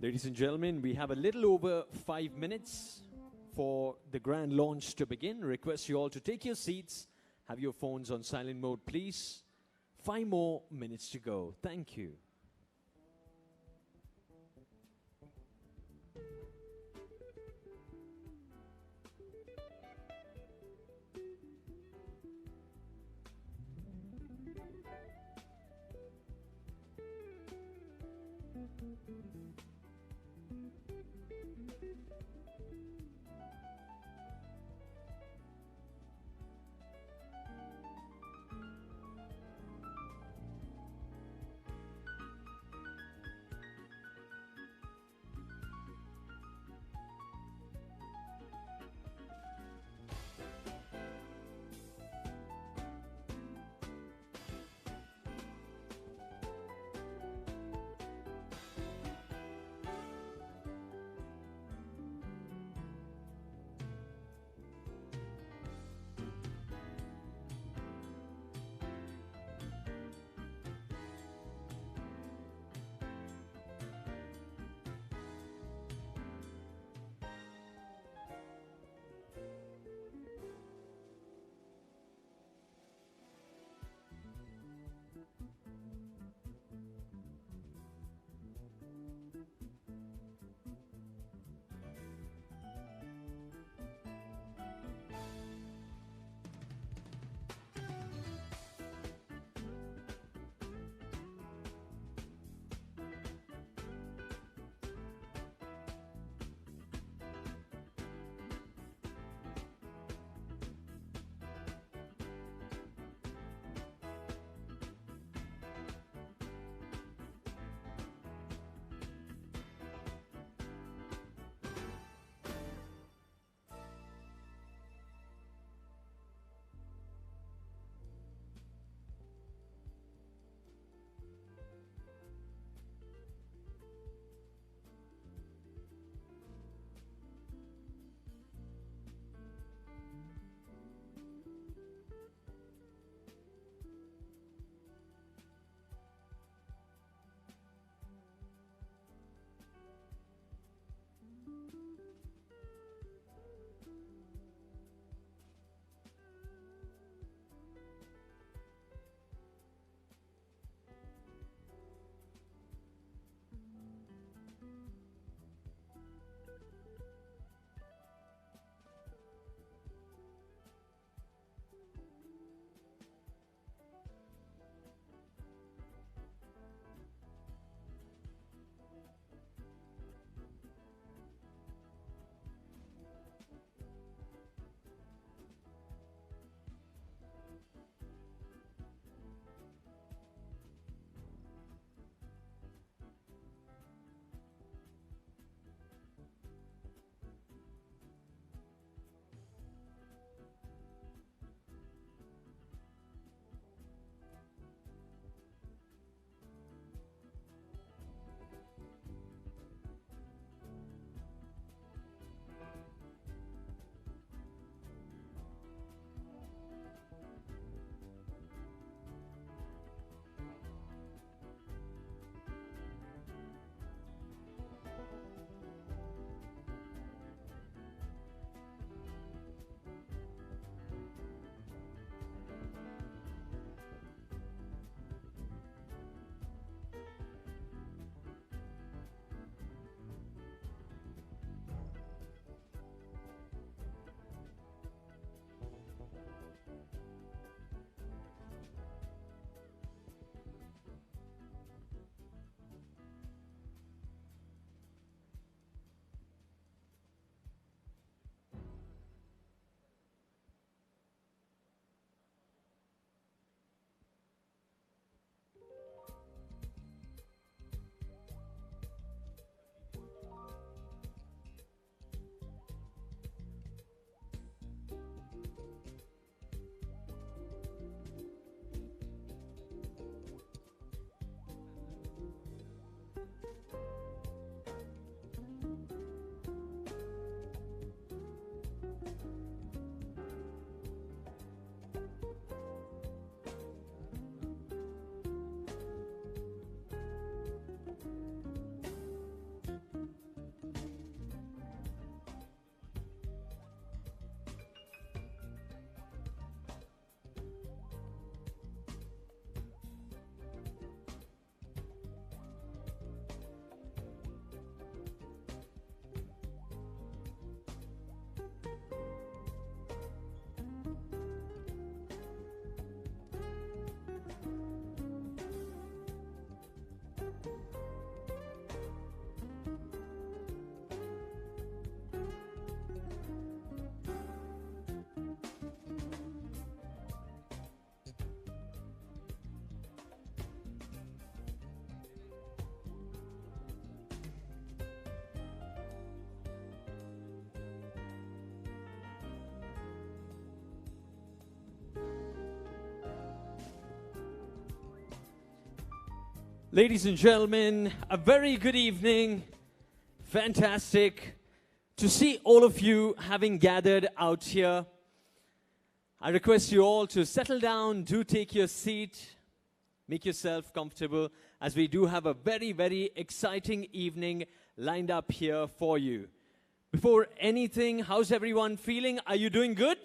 Ladies and gentlemen, we have a little over 5 minutes for the grand launch to begin. Request you all to take your seats, have your phones on silent mode, please. 5 more minutes to go. Thank you. Ladies and gentlemen, a very good evening. Fantastic to see all of you having gathered out here. I request you all to settle down, do take your seat, make yourself comfortable, as we do have a very, very exciting evening lined up here for you. Before anything, how's everyone feeling? Are you doing good?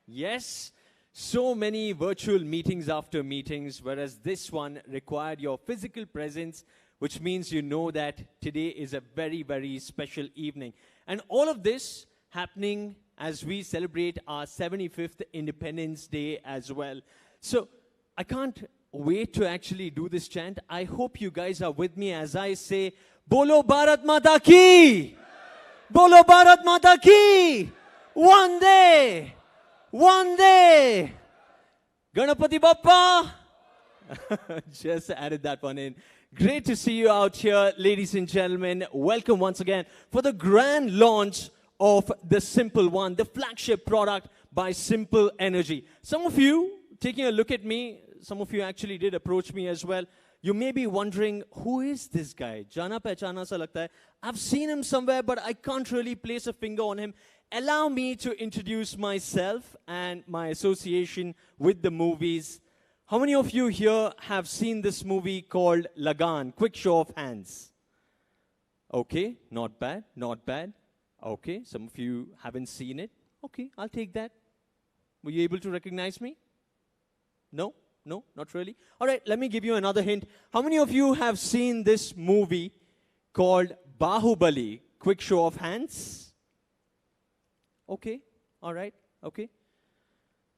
Yes? So many virtual meetings after meetings, whereas this one required your physical presence, which means you know that today is a very, very special evening. And all of this happening as we celebrate our 75th Independence Day as well. So I can't wait to actually do this chant. I hope you guys are with me as I say, Bolo Bharat Mata Ki! Bolo Bharat Mata Ki! Vande! Vande! Ganapati Bappa! Just added that one in. Great to see you out here, ladies and gentlemen. Welcome once again for the grand launch of the Simple One, the flagship product by Simple Energy. Some of you, taking a look at me, some of you actually did approach me as well. You may be wondering, who is this guy? Jana pehchana sa lagta hai. I've seen him somewhere, but I can't really place a finger on him. Allow me to introduce myself and my association with the movies. How many of you here have seen this movie called Lagan? Quick show of hands. Okay, not bad, not bad. Okay, some of you haven't seen it. Okay, I'll take that. Were you able to recognize me? No? No, not really. All right, let me give you another hint. How many of you have seen this movie called Bahubali? Quick show of hands. Okay, all right, okay.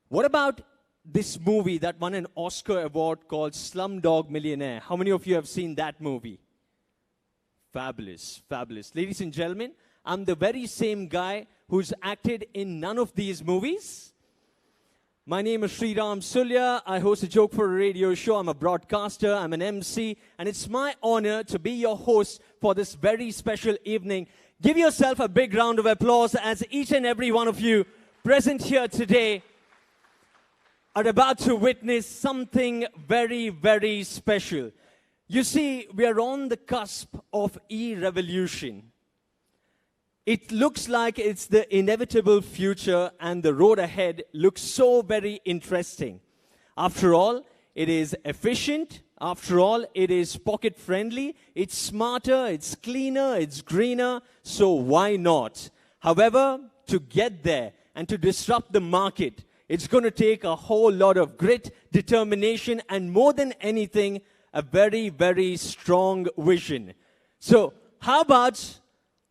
What about this movie that won an Oscar award called Slumdog Millionaire? How many of you have seen that movie? Fabulous, fabulous. Ladies and gentlemen, I'm the very same guy who's acted in none of these movies. My name is Sriram Sulya. I host a Joke for a Radio show. I'm a broadcaster. I'm an MC. And it's my honor to be your host for this very special evening. Give yourself a big round of applause as each and every one of you present here today are about to witness something very, very special. You see, we are on the cusp of e-revolution. It looks like it's the inevitable future, and the road ahead looks so very interesting. After all, it is efficient. After all, it is pocket-friendly. It's smarter, it's cleaner, it's greener. So why not? However, to get there and to disrupt the market, it's going to take a whole lot of grit, determination, and more than anything, a very, very strong vision. So how about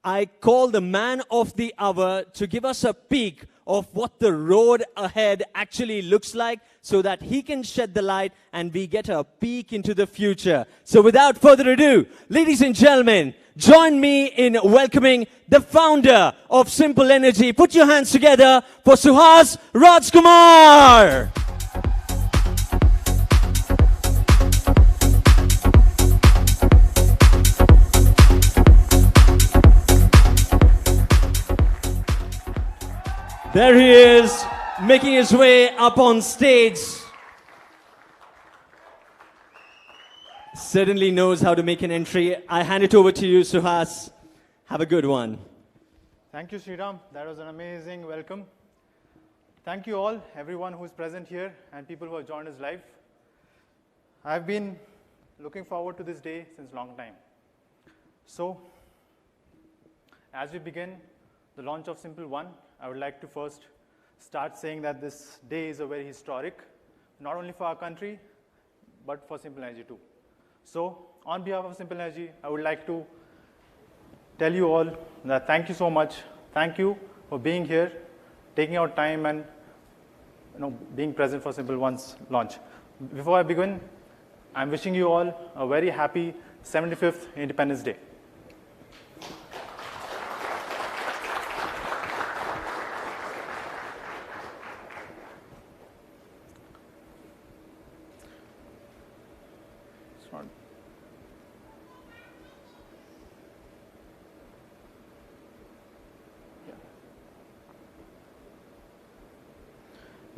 I call the man of the hour to give us a peek of what the road ahead actually looks like so that he can shed the light and we get a peek into the future. So without further ado, ladies and gentlemen, join me in welcoming the founder of Simple Energy. Put your hands together for Suhas Rajkumar. There he is, making his way up on stage. Certainly knows how to make an entry. I hand it over to you, Suhas. Have a good one. Thank you, Sriram. That was an amazing welcome. Thank you all, everyone who's present here and people who have joined us live. I've been looking forward to this day since a long time. So, as we begin the launch of Simple One, I would like to first start saying that this day is a very historic, not only for our country, but for Simple Energy too. So, on behalf of Simple Energy, I would like to tell you all that thank you so much. Thank you for being here, taking out time and being present for Simple One's launch. Before I begin, I'm wishing you all a very happy 75th Independence Day.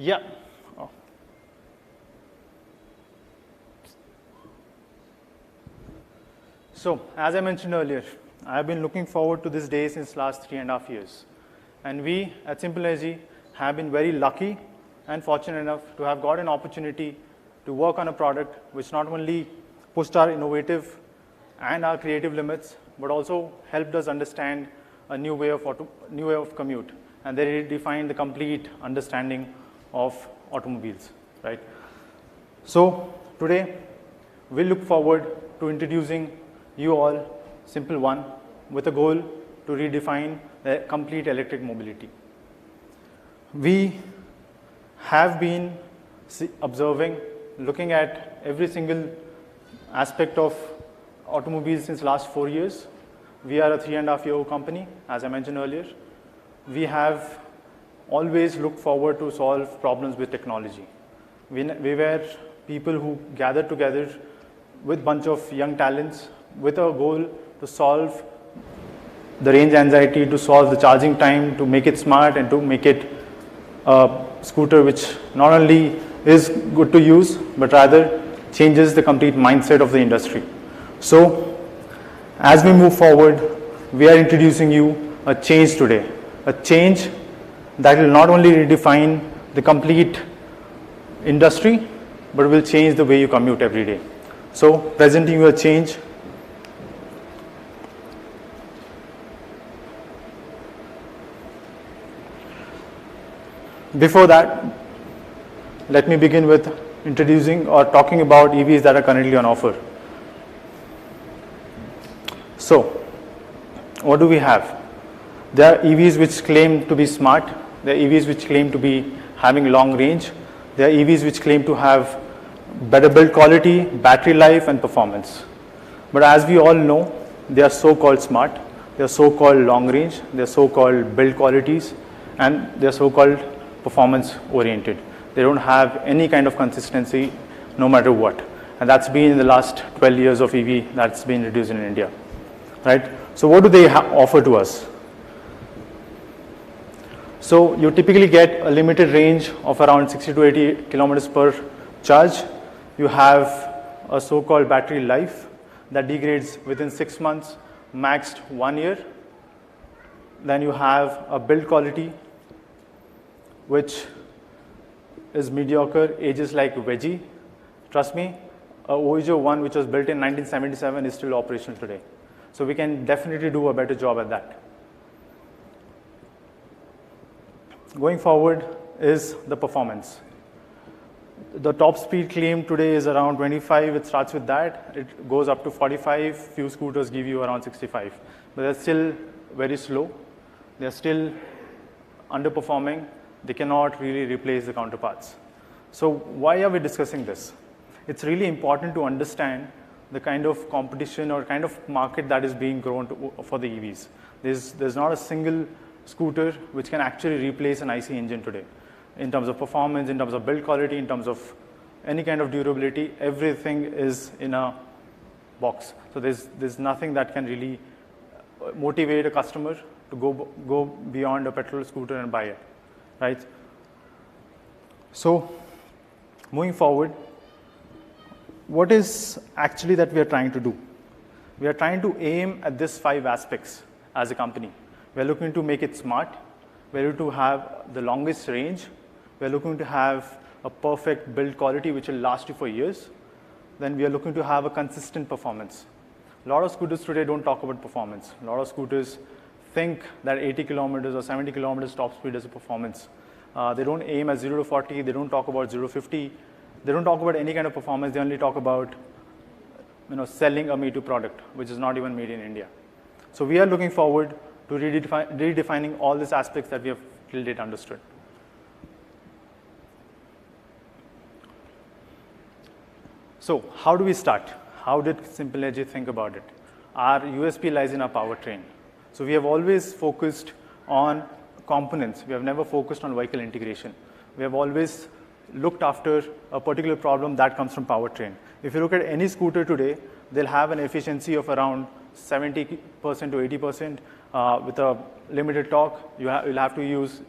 Yeah. Oh. So, as I mentioned earlier, I have been looking forward to this day since last 3.5 years. And we at Simple Energy have been very lucky and fortunate enough to have got an opportunity to work on a product which not only pushed our innovative and our creative limits, but also helped us understand a new way of commute. And they redefined the complete understanding of automobiles, right? So today, we look forward to introducing you all Simple One with a goal to redefine the complete electric mobility. We have been observing, looking at every single aspect of automobiles since last 4 years. We are a 3.5-year-old company, as I mentioned earlier. We have always looked forward to solve problems with technology. We were people who gathered together with a bunch of young talents with a goal to solve the range anxiety, to solve the charging time, to make it smart and to make it a scooter which not only is good to use, but rather changes the complete mindset of the industry. So, as we move forward, we are introducing you a change today, a change that will not only redefine the complete industry, but will change the way you commute every day. So, presenting you a change. Before that, let me begin with introducing or talking about EVs that are currently on offer. So, what do we have? There are EVs which claim to be smart. There are EVs which claim to be having long range. There are EVs which claim to have better build quality, battery life, and performance. But as we all know, they are so-called smart, they are so-called long range, they are so-called build qualities, and they are so-called performance oriented. They don't have any kind of consistency no matter what. And that's been in the last 12 years of EV that's been introduced in India, right? So what do they offer to us? So you typically get a limited range of around 60 to 80 kilometers per charge. You have a so-called battery life that degrades within 6 months, maxed 1 year. Then you have a build quality which is mediocre, ages like veggie. Trust me, a Oijo 1 which was built in 1977 is still operational today. So we can definitely do a better job at that. Going forward is the performance. The top speed claim today is around 25, it starts with that. It goes up to 45, few scooters give you around 65. But they're still very slow. They're still underperforming. They cannot really replace the counterparts. So why are we discussing this? It's really important to understand the kind of competition or kind of market that is being grown for the EVs. There's not a single scooter which can actually replace an IC engine today. In terms of performance, in terms of build quality, in terms of any kind of durability, everything is in a box. So there's nothing that can really motivate a customer to go beyond a petrol scooter and buy it, right? So moving forward, what is actually that we are trying to do? We are trying to aim at these 5 aspects as a company. We are looking to make it smart. We are looking to have the longest range. We are looking to have a perfect build quality which will last you for years. Then we are looking to have a consistent performance. A lot of scooters today don't talk about performance. A lot of scooters think that 80 kilometers or 70 kilometers top speed is a performance. They don't aim at 0 to 40. They don't talk about 0 to 50. They don't talk about any kind of performance. They only talk about selling a Me Too product, which is not even made in India. So we are looking forward to redefining all these aspects that we have till date understood. So how do we start? How did Simple Energy think about it? Our USP lies in our powertrain. So we have always focused on components. We have never focused on vehicle integration. We have always looked after a particular problem that comes from powertrain. If you look at any scooter today, they'll have an efficiency of around 70% to 80% with a limited torque. You'll have to use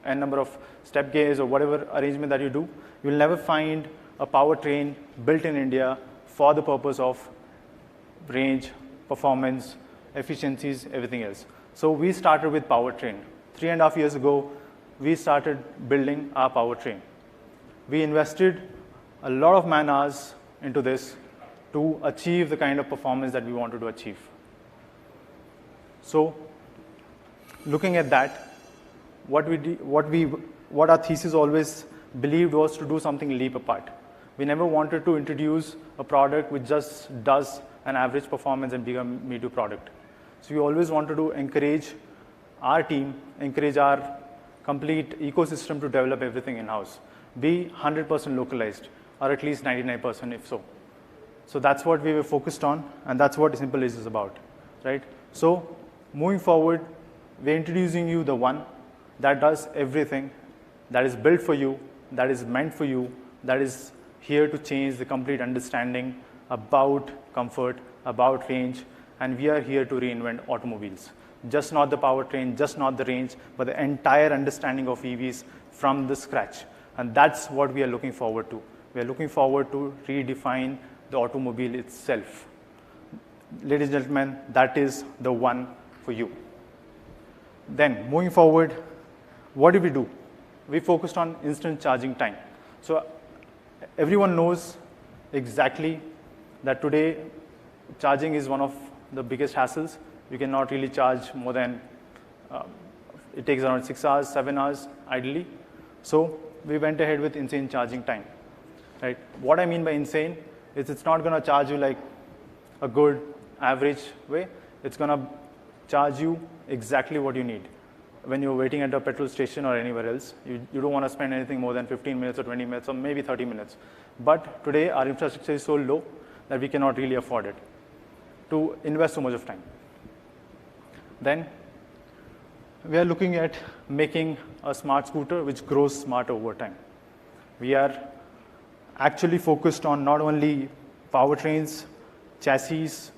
n number of step gears or whatever arrangement that you do. You'll never find a powertrain built in India for the purpose of range, performance, efficiencies, everything else. So we started with powertrain. 3.5 years ago, we started building our powertrain. We invested a lot of man hours into this to achieve the kind of performance that we wanted to achieve. So looking at that, what our thesis always believed was to do something leap apart. We never wanted to introduce a product which just does an average performance and become a me-too product. So we always wanted to encourage our team, encourage our complete ecosystem to develop everything in-house. Be 100% localized, or at least 99% if so. So that's what we were focused on, and that's what Simple Edge is about, right? So moving forward, we're introducing you the one that does everything, that is built for you, that is meant for you, that is here to change the complete understanding about comfort, about range, and we are here to reinvent automobiles. Just not the powertrain, just not the range, but the entire understanding of EVs from the scratch. And that's what we are looking forward to. We are looking forward to redefine the automobile itself. Ladies and gentlemen, that is the one for you. Then, moving forward, what did we do? We focused on instant charging time. So everyone knows exactly that today charging is one of the biggest hassles. You cannot really charge more than, it takes around 6 hours, 7 hours ideally. So we went ahead with insane charging time, right? What I mean by insane is it's not going to charge you like a good average way. It's going to charge you exactly what you need. When you're waiting at a petrol station or anywhere else, you don't want to spend anything more than 15 minutes or 20 minutes or maybe 30 minutes. But today, our infrastructure is so low that we cannot really afford it to invest so much of time. Then we are looking at making a smart scooter which grows smarter over time. We are actually focused on not only powertrains, chassis,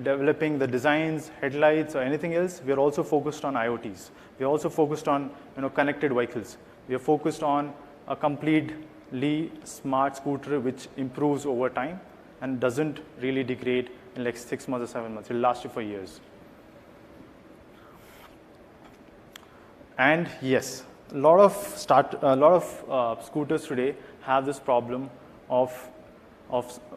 developing the designs, headlights, or anything else. We are also focused on IoTs. We are also focused on connected vehicles. We are focused on a completely smart scooter which improves over time and doesn't really degrade in like 6 months or 7 months. It will last you for years. And yes, a lot of scooters today have this problem of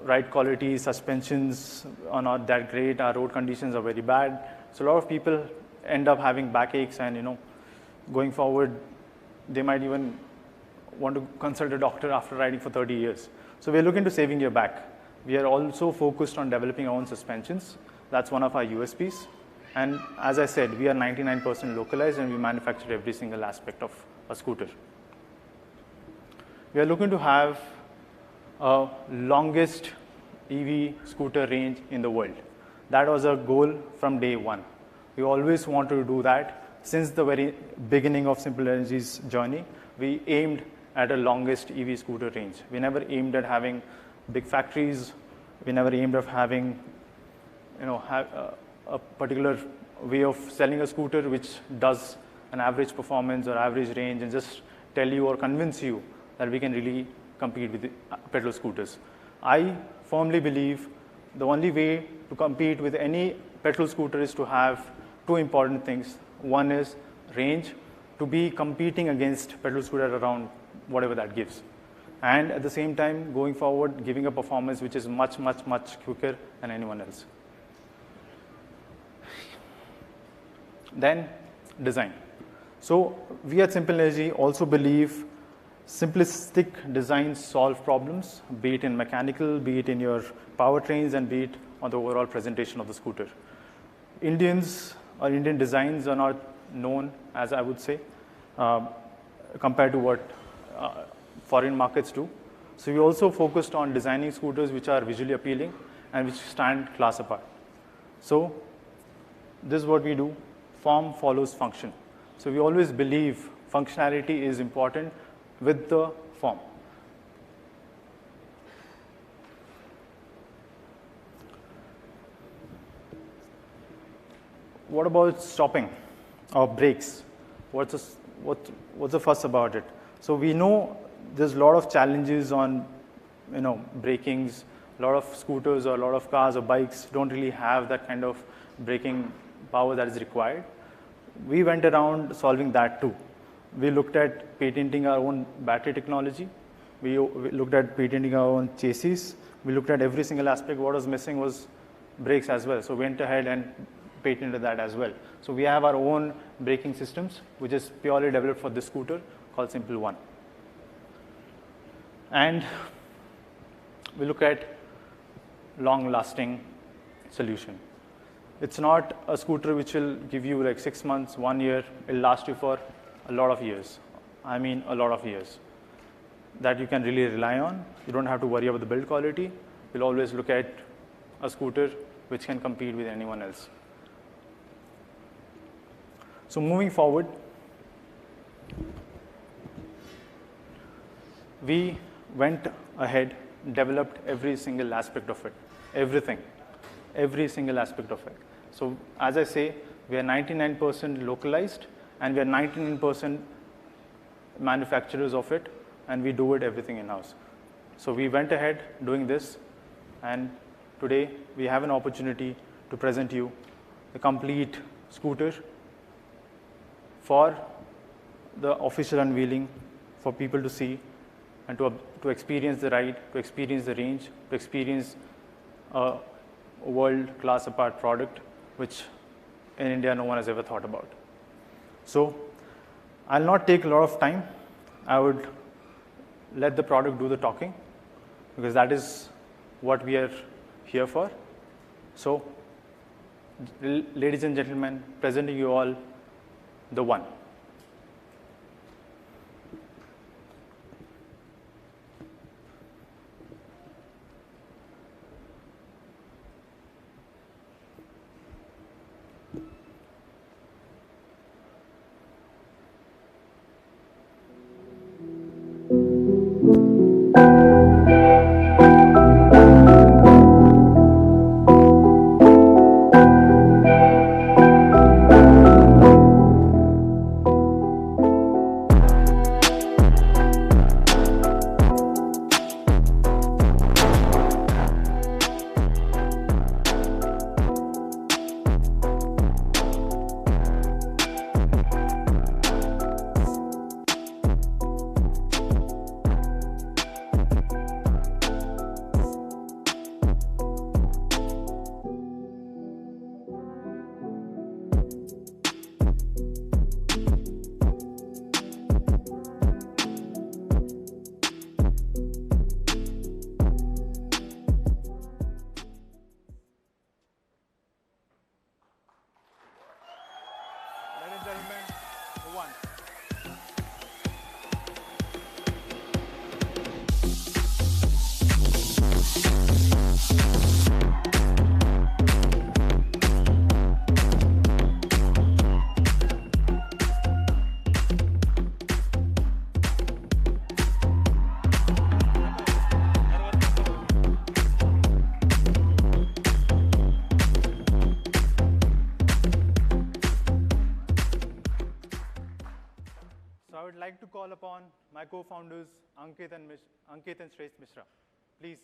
ride quality, suspensions are not that great, our road conditions are very bad. So a lot of people end up having backaches, and going forward, they might even want to consult a doctor after riding for 30 years. So we're looking to saving your back. We are also focused on developing our own suspensions. That's one of our USPs. And as I said, we are 99% localized, and we manufacture every single aspect of a scooter. We are looking to have a longest EV scooter range in the world. That was our goal from day one. We always wanted to do that. Since the very beginning of Simple Energy's journey, we aimed at a longest EV scooter range. We never aimed at having big factories. We never aimed at having a particular way of selling a scooter which does an average performance or average range and just tell you or convince you that we can really compete with petrol scooters. I firmly believe the only way to compete with any petrol scooter is to have two important things. One is range, to be competing against petrol scooter around whatever that gives. And at the same time, going forward, giving a performance which is much, much, much quicker than anyone else. Then design. So we at Simple Energy also believe simplistic designs solve problems, be it in mechanical, be it in your powertrains, and be it on the overall presentation of the scooter. Indians or Indian designs are not known, as I would say, compared to what foreign markets do. So we also focused on designing scooters which are visually appealing and which stand class apart. So this is what we do. Form follows function. So we always believe functionality is important with the form. What about stopping or brakes? What's the fuss about it? So we know there's a lot of challenges on brakings A lot of scooters or a lot of cars or bikes don't really have that kind of braking power that is required. We went around solving that too. We looked at patenting our own battery technology. We looked at patenting our own chassis. We looked at every single aspect. What was missing was brakes as well. So we went ahead and patented that as well. So we have our own braking systems, which is purely developed for this scooter called Simple One. And we look at long-lasting solution. It's not a scooter which will give you like 6 months, 1 year. It'll last you for a lot of years. I mean, a lot of years that you can really rely on. You don't have to worry about the build quality. You'll always look at a scooter which can compete with anyone else. So moving forward, we went ahead, developed every single aspect of it, everything, every single aspect of it. So as I say, we are 99% localized and we are 99% manufacturers of it, and we do it everything in-house. So we went ahead doing this, and today we have an opportunity to present you the complete scooter for the official unveiling for people to see and to experience the ride, to experience the range, to experience a world-class apart product, which in India no one has ever thought about. So I'll not take a lot of time. I would let the product do the talking, because that is what we are here for. So, ladies and gentlemen, presenting you all the One. Ladies and gentlemen, the One. So I would like to call upon my co-founders, Ankit and Shrestha Mishra. Please.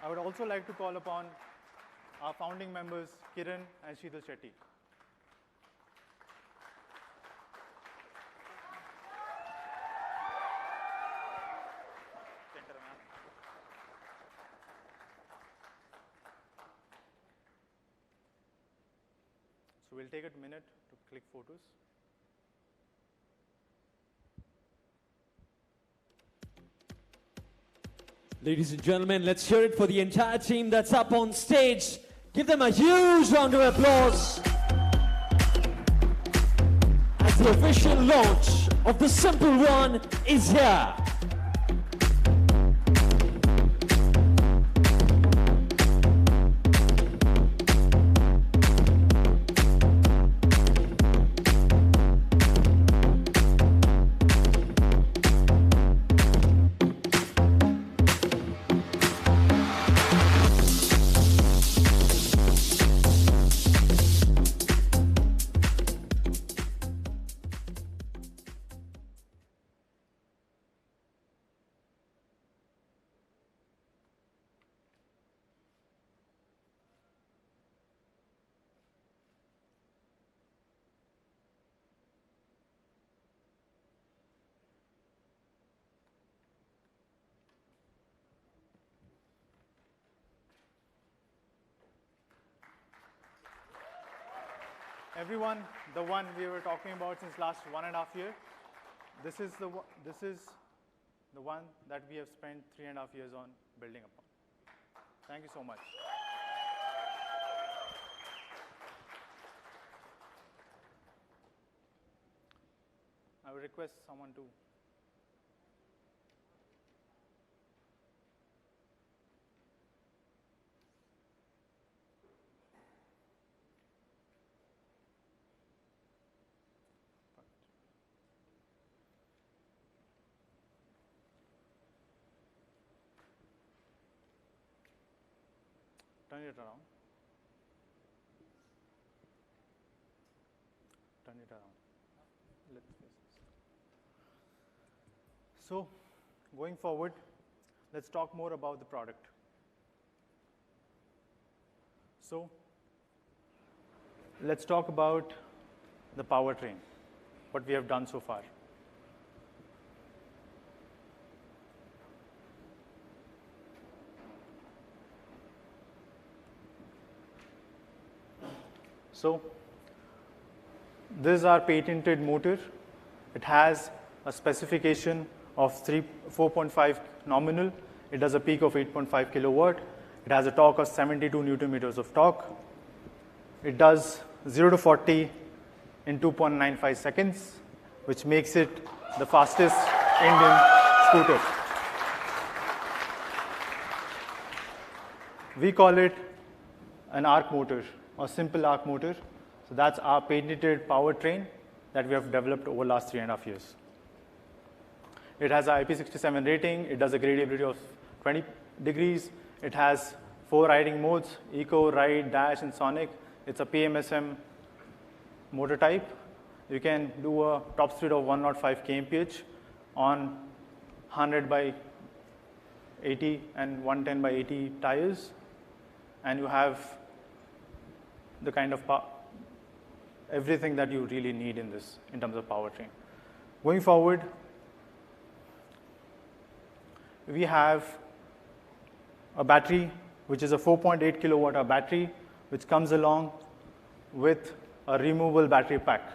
I would also like to call upon our founding members, Kiran and Sheetal Shetty. So we'll take a minute to click photos. Ladies and gentlemen, let's hear it for the entire team that's up on stage. Give them a huge round of applause as the official launch of the Simple One is here. everyone, the one we were talking about since last 1.5 years, this is the one that we have spent 3.5 years on building upon. Thank you so much. I would request someone to. Turn it around. Turn it around. Let's face this. So, going forward, let's talk more about the product. So, let's talk about the powertrain, what we have done so far. So, this is our patented motor. It has a specification of 4.5 nominal. It does a peak of 8.5 kilowatt. It has a torque of 72 Newton meters of torque. It does 0 to 40 in 2.95 seconds, which makes it the fastest Indian scooter. We call it an arc motor or simple arc motor. So that's our patented powertrain that we have developed over the last 3.5 years. It has an IP67 rating. It does a gradability of 20 degrees. It has 4 riding modes: Eco, Ride, Dash, and Sonic. It's a PMSM motor type. You can do a top speed of 105 kmph on 100 by 80 and 110 by 80 tires. And you have the kind of everything that you really need in this in terms of powertrain. Going forward, we have a battery which is a 4.8 kilowatt hour battery, which comes along with a removable battery pack.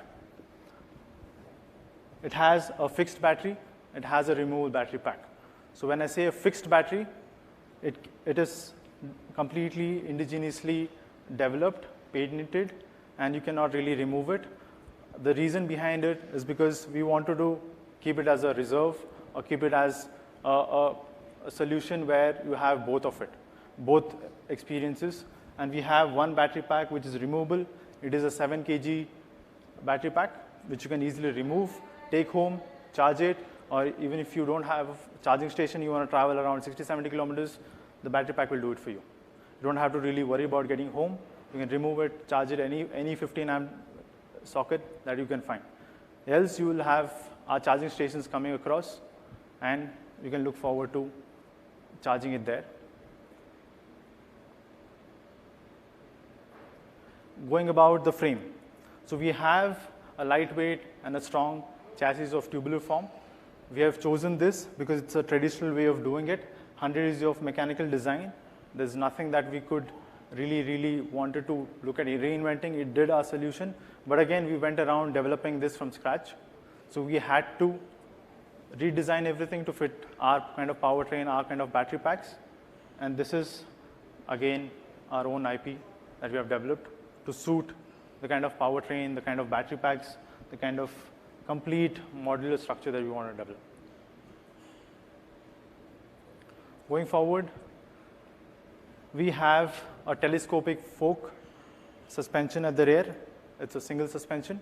It has a fixed battery. It has a removable battery pack. So when I say a fixed battery, it is completely indigenously developed, patented, and you cannot really remove it. The reason behind it is because we wanted to keep it as a reserve or keep it as a solution where you have both of it, both experiences. And we have one battery pack which is removable. It is a 7 kg battery pack which you can easily remove, take home, charge it, or even if you don't have a charging station, you want to travel around 60-70 kilometers, the battery pack will do it for you. You don't have to really worry about getting home. You can remove it, charge it any 15 amp socket that you can find. Else you will have our charging stations coming across, and you can look forward to charging it there. Going about the frame. So we have a lightweight and a strong chassis of tubular form. We have chosen this because it's a traditional way of doing it. 100 years of mechanical design. There's nothing that we could really wanted to look at reinventing. It did our solution. But again, we went around developing this from scratch. So we had to redesign everything to fit our kind of powertrain, our kind of battery packs. And this is, again, our own IP that we have developed to suit the kind of powertrain, the kind of battery packs, the kind of complete modular structure that we want to develop. Going forward, we have a telescopic fork suspension at the rear. It's a single suspension.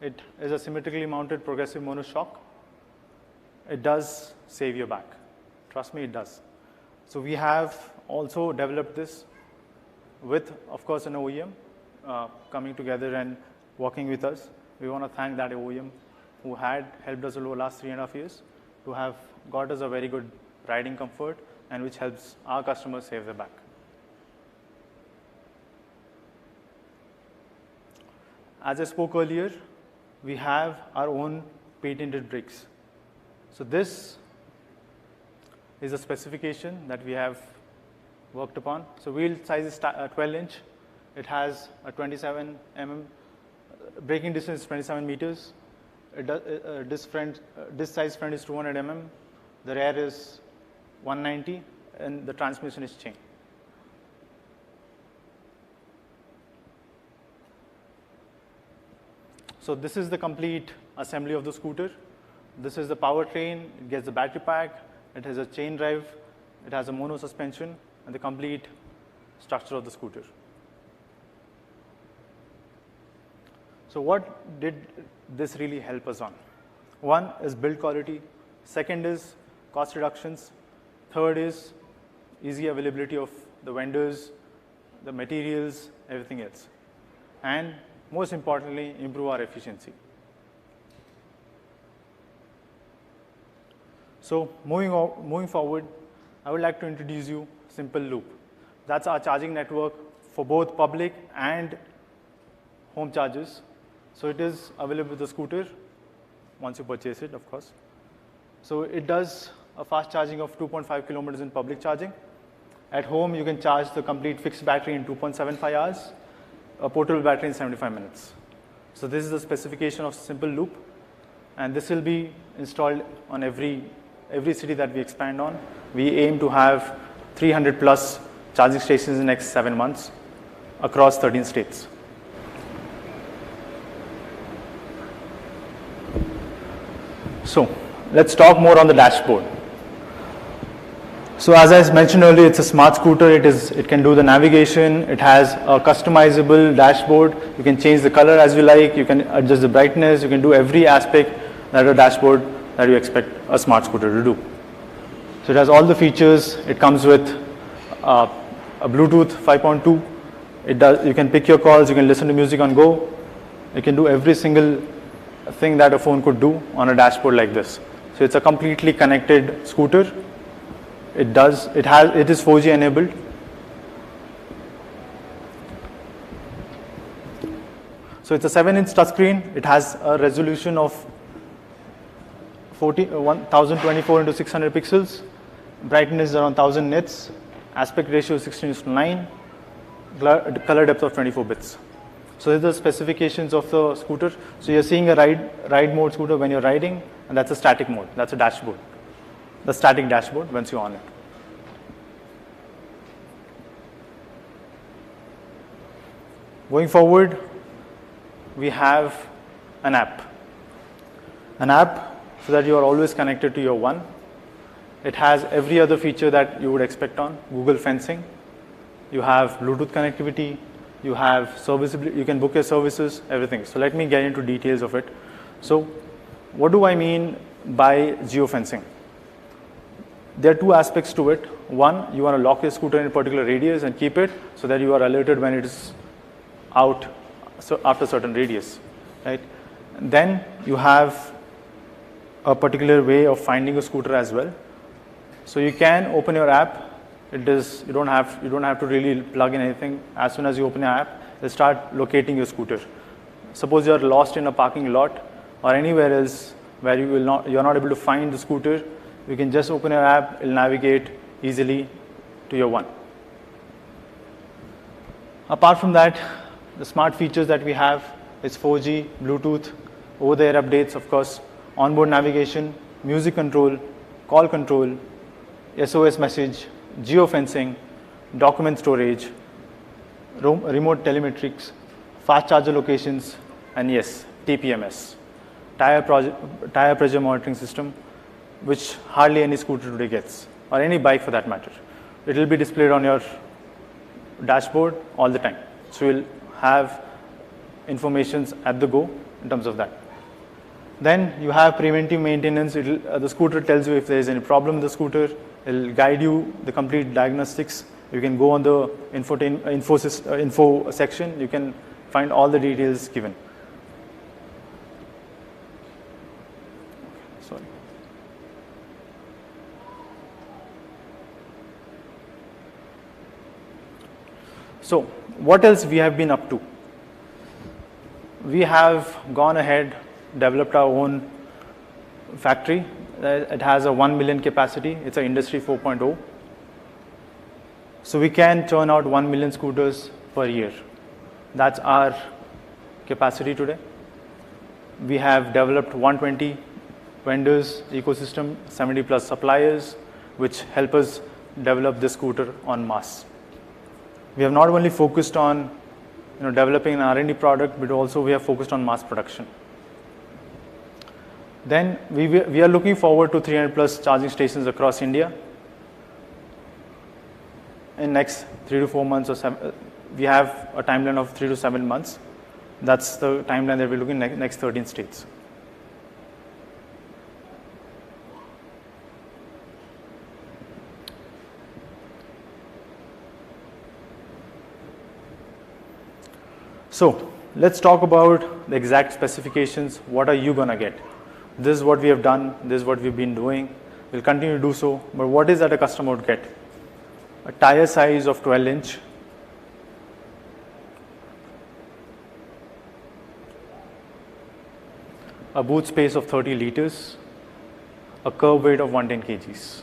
It is a symmetrically mounted progressive monoshock. It does save your back. Trust me, it does. So we have also developed this with, of course, an OEM coming together and working with us. We want to thank that OEM who had helped us over the last 3.5 years to have got us a very good riding comfort and which helps our customers save their back. As I spoke earlier, we have our own patented brakes. So this is a specification that we have worked upon. So wheel size is 12 inch. It has a 27 mm Braking distance is 27 meters. Disc size front is 200 mm. The rear is 190, and the transmission is chain. So this is the complete assembly of the scooter. This is the powertrain. It gets the battery pack. It has a chain drive. It has a mono suspension, and the complete structure of the scooter. So what did this really help us on? One is build quality. Second is cost reductions. Third is easy availability of the vendors, the materials, everything else. And most importantly, improve our efficiency. So moving forward, I would like to introduce you Simple Loop. That's our charging network for both public and home chargers. So it is available with the scooter once you purchase it, of course. So it does a fast charging of 2.5 kilometers in public charging. At home, you can charge the complete fixed battery in 2.75 hours, a portable battery in 75 minutes. So this is the specification of Simple Loop, and this will be installed on every city that we expand on. We aim to have 300 plus charging stations in the next 7 months across 13 states. So let's talk more on the dashboard. So as I mentioned earlier, it's a smart scooter. It can do the navigation. It has a customizable dashboard. You can change the color as you like. You can adjust the brightness. You can do every aspect that a dashboard that you expect a smart scooter to do. So it has all the features. It comes with a Bluetooth 5.2. You can pick your calls. You can listen to music on go. You can do every single thing that a phone could do on a dashboard like this. So it's a completely connected scooter. It is 4G enabled. So it's a 7-inch touchscreen. It has a resolution of 1024 into 600 pixels. Brightness is around 1000 nits. Aspect ratio is 16:9. Color depth of 24 bits. So these are the specifications of the scooter. So you're seeing a ride mode scooter when you're riding, and that's a static mode. That's a dashboard. The static dashboard once you're on it. Going forward, we have an app. An app so that you are always connected to your one. It has every other feature that you would expect on Google fencing. You have Bluetooth connectivity. You have serviceability. You can book your services, everything. So let me get into details of it. So what do I mean by geofencing? There are two aspects to it. One, you want to lock your scooter in a particular radius and keep it so that you are alerted when it is out after a certain radius, right? And then you have a particular way of finding a scooter as well. So you can open your app. You don't have to really plug in anything. As soon as you open your app, it'll start locating your scooter. Suppose you're lost in a parking lot or anywhere else where you're not able to find the scooter, you can just open your app, it'll navigate easily to your one. Apart from that, the smart features that we have is 4G, Bluetooth, over-the-air updates, of course, onboard navigation, music control, call control, SOS message, geofencing, document storage, remote telemetrics, fast charger locations, and yes, TPMS, tire pressure monitoring system, which hardly any scooter today gets, or any bike for that matter. It will be displayed on your dashboard all the time. So you'll have informations at the go in terms of that. Then you have preventive maintenance. The scooter tells you if there is any problem with the scooter. It will guide you the complete diagnostics. You can go on the info section. You can find all the details given. Sorry. So what else we have been up to? We have gone ahead, developed our own factory. It has a 1 million capacity. It's an Industry 4.0. So we can churn out 1 million scooters per year. That's our capacity today. We have developed 120 vendors ecosystem, 70 plus suppliers, which help us develop this scooter on mass. We have not only focused on developing an R&D product, but also we have focused on mass production. Then we are looking forward to 300 plus charging stations across India. In next 3 to 4 months or 7, we have a timeline of 3 to 7 months. That's the timeline that we're looking at next 13 states. So let's talk about the exact specifications. What are you going to get? This is what we have done. This is what we've been doing. We'll continue to do so. But what is that a customer would get? A tire size of 12-inch. A boot space of 30 liters. A curb weight of 110 kgs.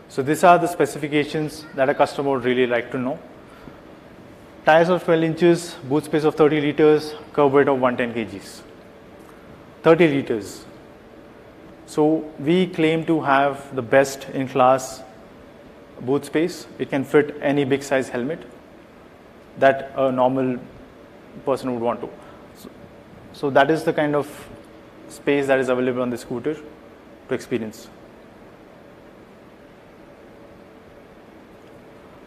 So these are the specifications that a customer would really like to know. Tires of 12 inches, boot space of 30 liters, curb weight of 110 kgs. 30 liters. So we claim to have the best in class boot space. It can fit any big size helmet that a normal person would want to. So that is the kind of space that is available on the scooter to experience.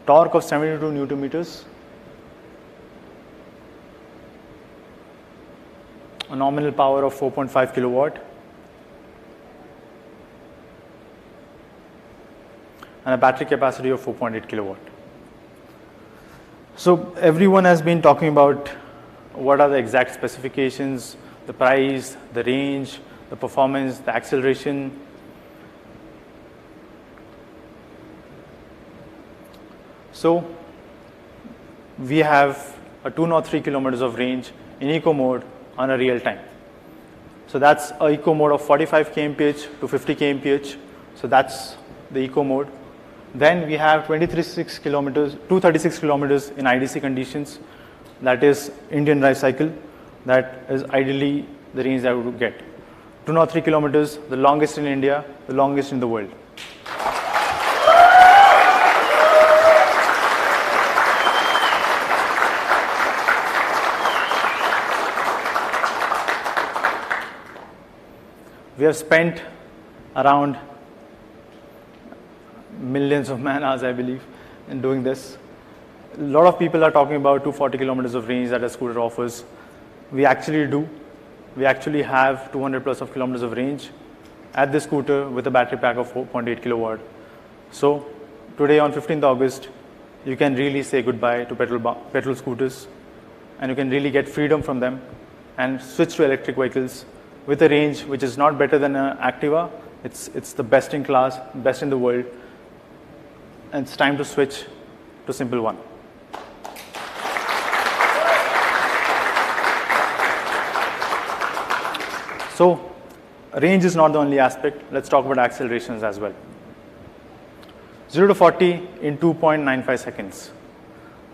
Torque of 72 Newton meters. A nominal power of 4.5 kilowatt. And a battery capacity of 4.8 kilowatt. So everyone has been talking about what are the exact specifications, the price, the range, the performance, the acceleration. So we have a 203 kilometers of range in eco mode on a real time. So that's a eco mode of 45 kmph to 50 kmph. So that's the eco mode. Then we have 236 kilometers in IDC conditions. That is Indian drive cycle. That is ideally the range that we would get. 203 kilometers, the longest in India, the longest in the world. We have spent around millions of man hours, I believe, in doing this. A lot of people are talking about 240 kilometers of range that a scooter offers. We actually do. We actually have 200 plus of kilometers of range at the scooter with a battery pack of 4.8 kilowatt. So today on 15th August, you can really say goodbye to petrol scooters, and you can really get freedom from them and switch to electric vehicles with a range which is not better than an Activa. It's the best in class, best in the world. And it's time to switch to Simple One. So range is not the only aspect. Let's talk about accelerations as well. 0 to 40 in 2.95 seconds.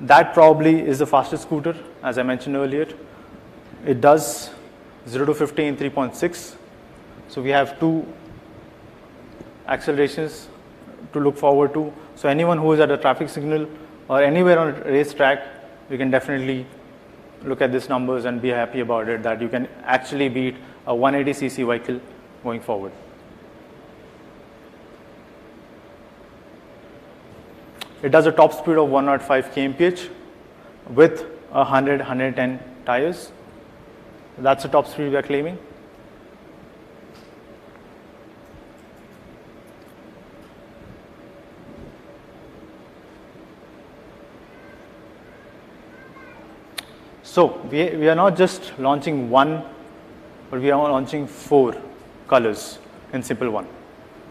That probably is the fastest scooter, as I mentioned earlier. It does 0 to 50 in 3.6. So we have two accelerations to look forward to. So anyone who is at a traffic signal or anywhere on a racetrack, you can definitely look at these numbers and be happy about it, that you can actually beat a 180cc vehicle going forward. It does a top speed of 105 kmph with 110 tires. That's the top speed we are claiming. So we are not just launching one, but we are launching 4 colors in Simple One.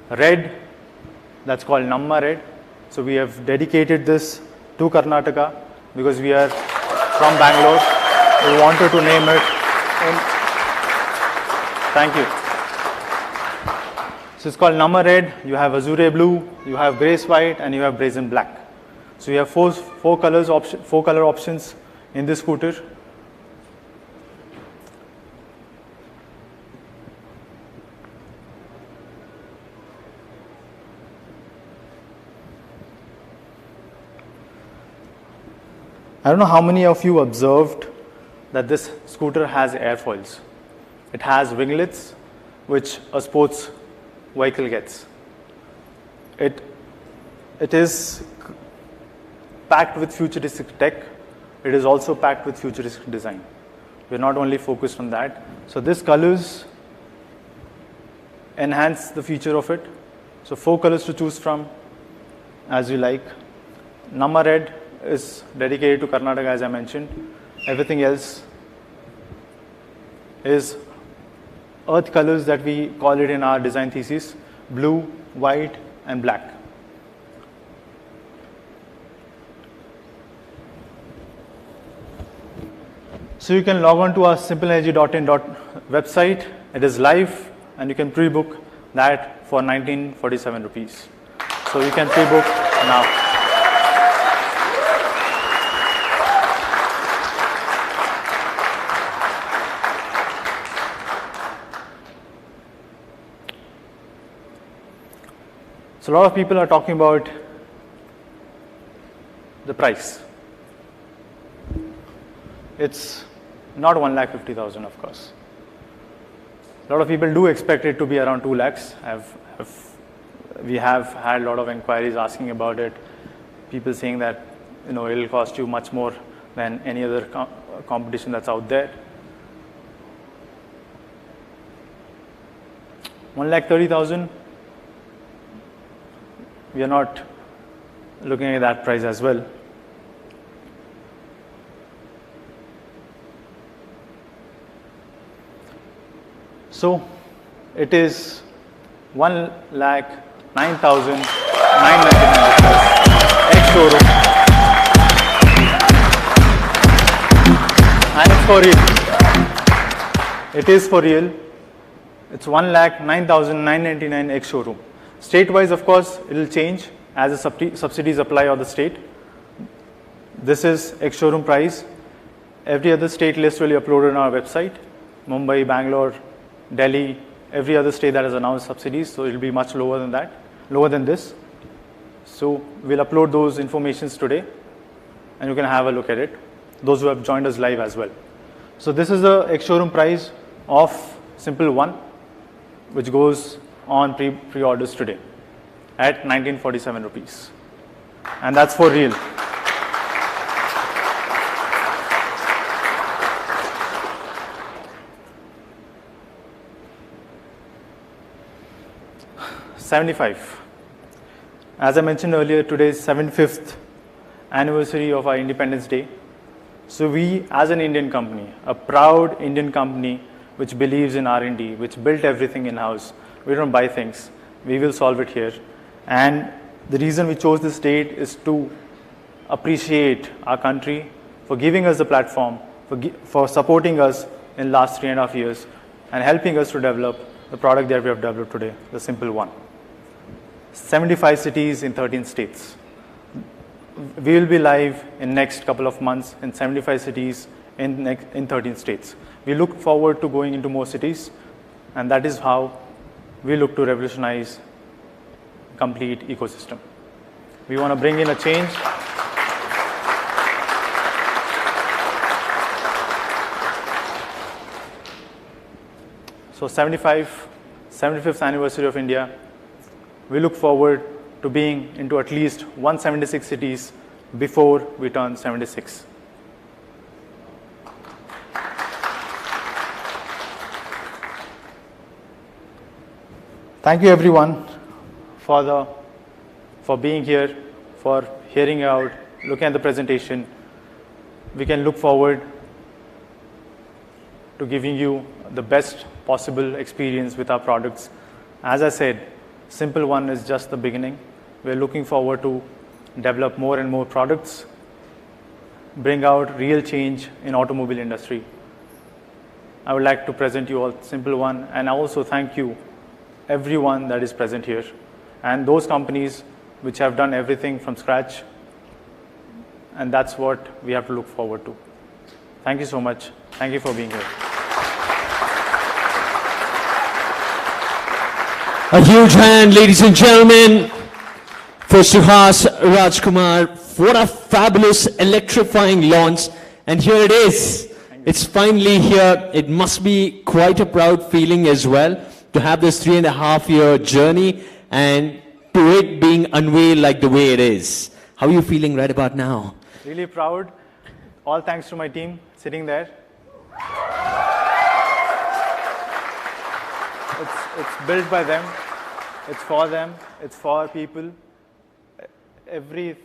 Red, that's called Namma Red. So we have dedicated this to Karnataka because we are from Bangalore. We wanted to name it. Thank you. So it's called Namma Red. You have Azure Blue, you have Grace White, and you have Brazen Black. So you have four color options in this scooter. I don't know how many of you observed that this scooter has airfoils. It has winglets, which a sports vehicle gets. It is packed with futuristic tech. It is also packed with futuristic design. We're not only focused on that. So these colors enhance the feature of it. So 4 colors to choose from as you like. Nama Red is dedicated to Karnataka, as I mentioned. Everything else is earth colors that we call it in our design thesis: blue, white, and black. So you can log on to our simplenergy.in website. It is live, and you can pre-book that for 1947 rupees. So you can pre-book now. So a lot of people are talking about the price. It's not 1,50,000, of course. A lot of people do expect it to be around 2 lakhs. We have had a lot of inquiries asking about it. People saying that it'll cost you much more than any other competition that's out there. 1,30,000. We are not looking at that price as well. So it is 1,09,999 ex-showroom, and it's for real. It is for real. It's 1,09,999 ex-showroom. State-wise, of course, it will change as the subsidies apply on the state. This is ex-showroom price. Every other state list will be uploaded on our website. Mumbai, Bangalore, Delhi, every other state that has announced subsidies, so it will be much lower than that, lower than this. So we'll upload those informations today, and you can have a look at it, those who have joined us live as well. So this is the ex-showroom price of Simple One, which goes on pre-orders today at 1947 rupees. And that's for real. $75. As I mentioned earlier, today is 75th anniversary of our Independence Day. So we, as an Indian company, a proud Indian company which believes in R&D, which built everything in-house, we don't buy things, we will solve it here. And the reason we chose this date is to appreciate our country for giving us the platform, for supporting us in the last 3.5 years, and helping us to develop the product that we have developed today, the Simple One. 75 cities in 13 states. We will be live in next couple of months in 75 cities in 13 states. We look forward to going into more cities, and that is how we look to revolutionize complete ecosystem. We want to bring in a change. So 75th anniversary of India. We look forward to being into at least 176 cities before we turn 76. Thank you everyone for being here, for hearing out, looking at the presentation. We can look forward to giving you the best possible experience with our products. As I said, Simple One is just the beginning. We're looking forward to develop more and more products, bring out real change in automobile industry. I would like to present you all Simple One, and I also thank you everyone that is present here, and those companies which have done everything from scratch, and that's what we have to look forward to. Thank you so much. Thank you for being here. A huge hand, ladies and gentlemen, for for Suhas Rajkumar. What a fabulous, electrifying launch. And here it is. It's finally here. It must be quite a proud feeling as well to have this 3.5-year journey and to it being unveiled like the way it is. How are you feeling right about now? Really proud. All thanks to my team sitting there. It's built by them. It's for them. It's for people. Every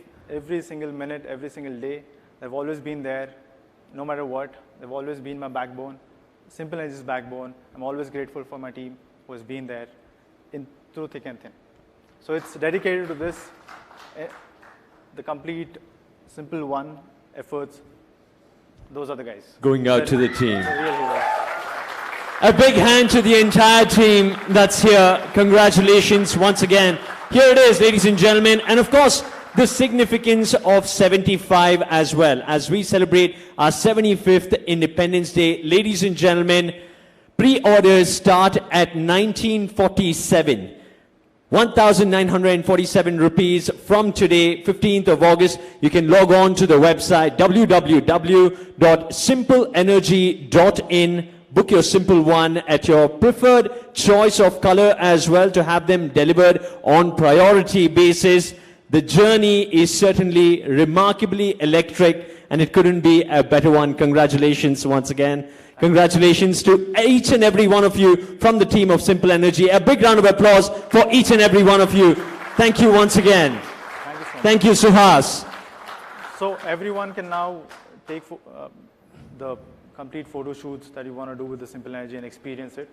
single minute, every single day, they've always been there, no matter what. They've always been my backbone, Simple Energy's backbone. I'm always grateful for my team who has been there through thick and thin. So it's dedicated to this, the complete Simple One efforts. Those are the guys. Going out to the team. Really. A big hand to the entire team that's here. Congratulations once again. Here it is, ladies and gentlemen. And of course, the significance of 75 as well, as we celebrate our 75th Independence Day. Ladies and gentlemen, pre-orders start at 1947. 1,947 rupees from today, 15th of August. You can log on to the website www.simpleenergy.in. Book your Simple One at your preferred choice of color as well to have them delivered on priority basis. The journey is certainly remarkably electric and it couldn't be a better one. Congratulations once again. Congratulations to each and every one of you from the team of Simple Energy. A big round of applause for each and every one of you. Thank you once again. Thank you so much. Thank you, Suhas. So everyone can now take the complete photo shoots that you want to do with the Simple Energy and experience it.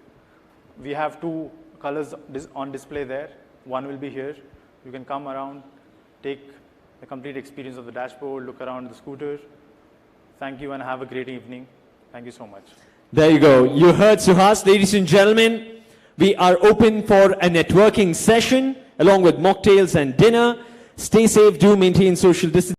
We have 2 colors on display there. One will be here. You can come around, take the complete experience of the dashboard, look around the scooter. Thank you and have a great evening. Thank you so much. There you go. You heard Suhas. Ladies and gentlemen, we are open for a networking session along with mocktails and dinner. Stay safe. Do maintain social distance.